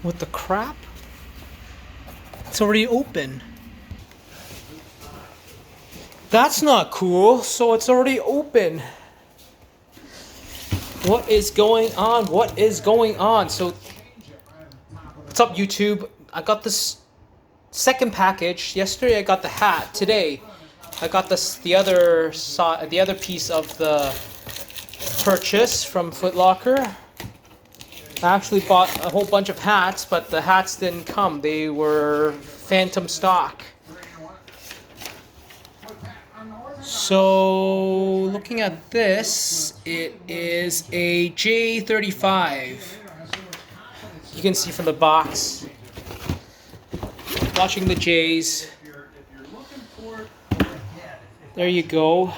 What the crap? It's already open. That's not cool. So it's already open. What is going on? What is going on? So, what's up, YouTube? I got this second package. Yesterday I got the hat. Today I got the other side, the other piece of the purchase from Foot Locker. I actually bought a whole bunch of hats, but the hats didn't come. They were phantom stock. So, looking at this, it is a J35. You can see from the box. Watching the J's. There you go.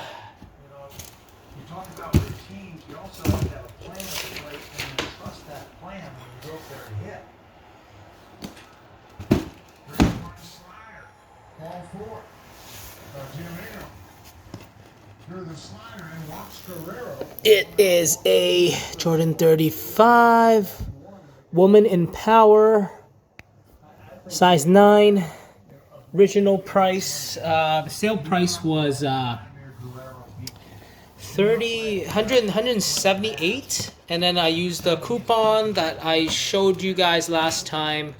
It is a Jordan 35, Woman in Power, size 9, original price, the sale price was 178, and then I used the coupon that I showed you guys last time.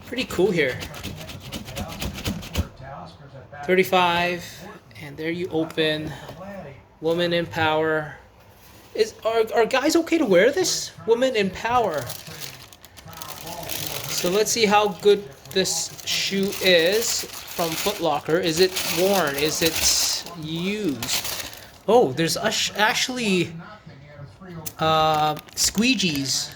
Pretty cool here. 35, and there you open. Woman in Power. Are guys okay to wear this? Woman in Power. So let's see how good this shoe is from Foot Locker. Is it worn? Is it used? Oh, there's actually squeegees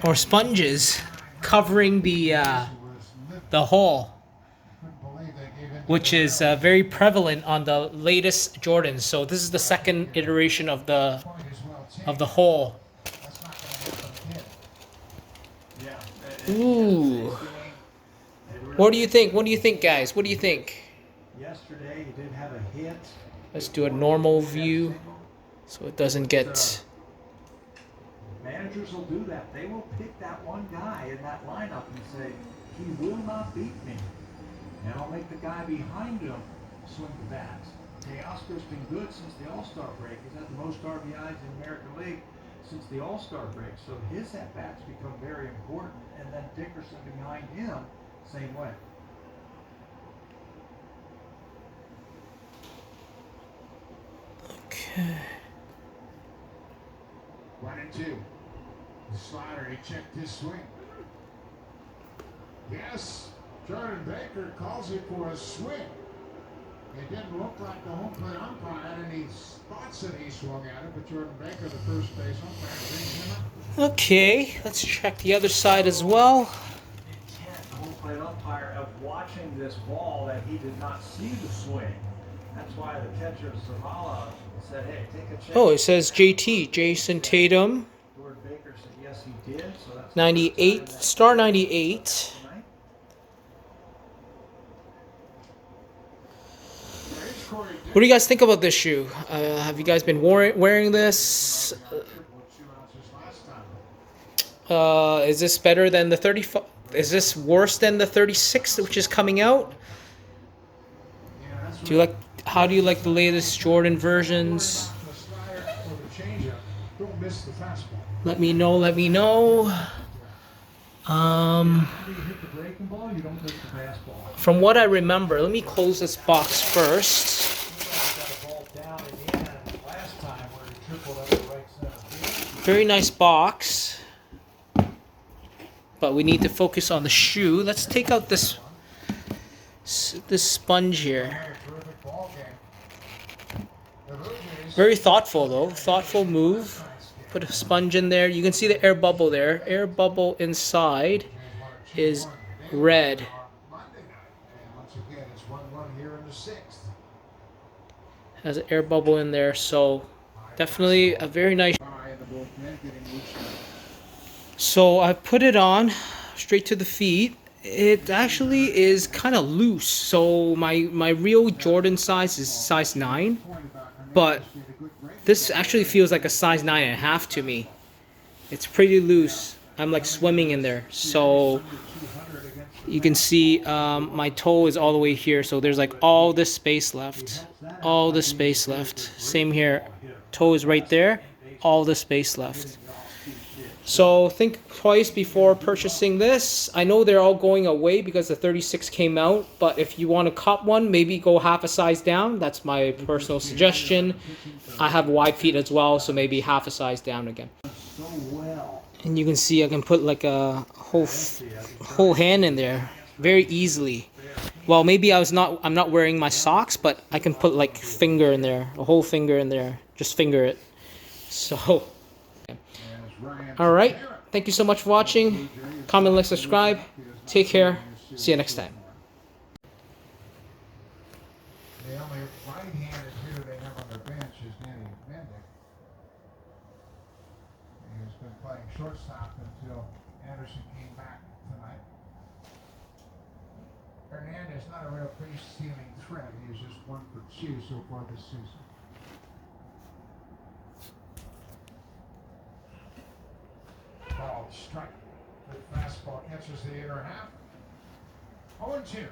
or sponges covering the hole, which is very prevalent on the latest Jordans. So this is the second iteration of the hole. Ooh. What do you think? What do you think, guys? What do you think? Yesterday he did have a hit. Let's do a normal view so it doesn't get... Managers will do that. They will pick that one guy in that lineup and say, he will not beat me. And I'll make the guy behind him swing the bats. Teoscar's been good since the All-Star break. He's had the most RBIs in the American League since the All-Star break. So his at-bats become very important. And then Dickerson behind him, same way. Okay. 1-2. The slider, he checked his swing. Yes, Jordan Baker calls it for a swing. It didn't look like the home plate umpire had any spots that he swung at it, but Jordan Baker, the first base umpire, brings him up. Okay, let's check the other side as well. The home plate umpire of watching this ball that he did not see the swing. That's why the catcher Zavala said, "Hey, take a chance." Oh, it says JT, Jason Tatum. Jordan Baker said, "Yes, he did." So that's 98, star 98. What do you guys think about this shoe? Have you guys been wearing this? Is this better than the 35? Is this worse than the 36, which is coming out? Do you like? How do you like the latest Jordan versions? Let me know. Let me know. From what I remember, let me close this box first. Very nice box, but we need to focus on the shoe. Let's take out this sponge here. Very thoughtful though, thoughtful move. Put a sponge in there. You can see the air bubble there. Air bubble inside is red. Has an air bubble in there, so definitely a very nice. So I put it on straight to the feet. It actually is kind of loose. So my real Jordan size is size 9, but this actually feels like a size 9.5 to me. It's pretty loose. I'm like swimming in there. So you can see my toe is all the way here. So there's like all this space left. All the space left. Same here. Toe is right there. All the space left. So think twice before purchasing this. I know they're all going away because the 36 came out, but if you want to cop one, maybe go half a size down. That's my personal suggestion. I have wide feet as well, so maybe half a size down again. And you can see I can put like a whole hand in there very easily. Well, maybe I'm not wearing my socks, but I can put like finger in there, a whole finger in there. Just finger it. So all right. Thank you so much for watching. Comment, like, subscribe. Take care. See you next time. The only right-handed hitter they have on their bench is Danny Mendick. He's been playing shortstop until Anderson came back tonight. Hernandez not a real base-stealing threat. He's just 1 for 2 so far this season. Ball strike. The fastball catches the inner half. 0-2.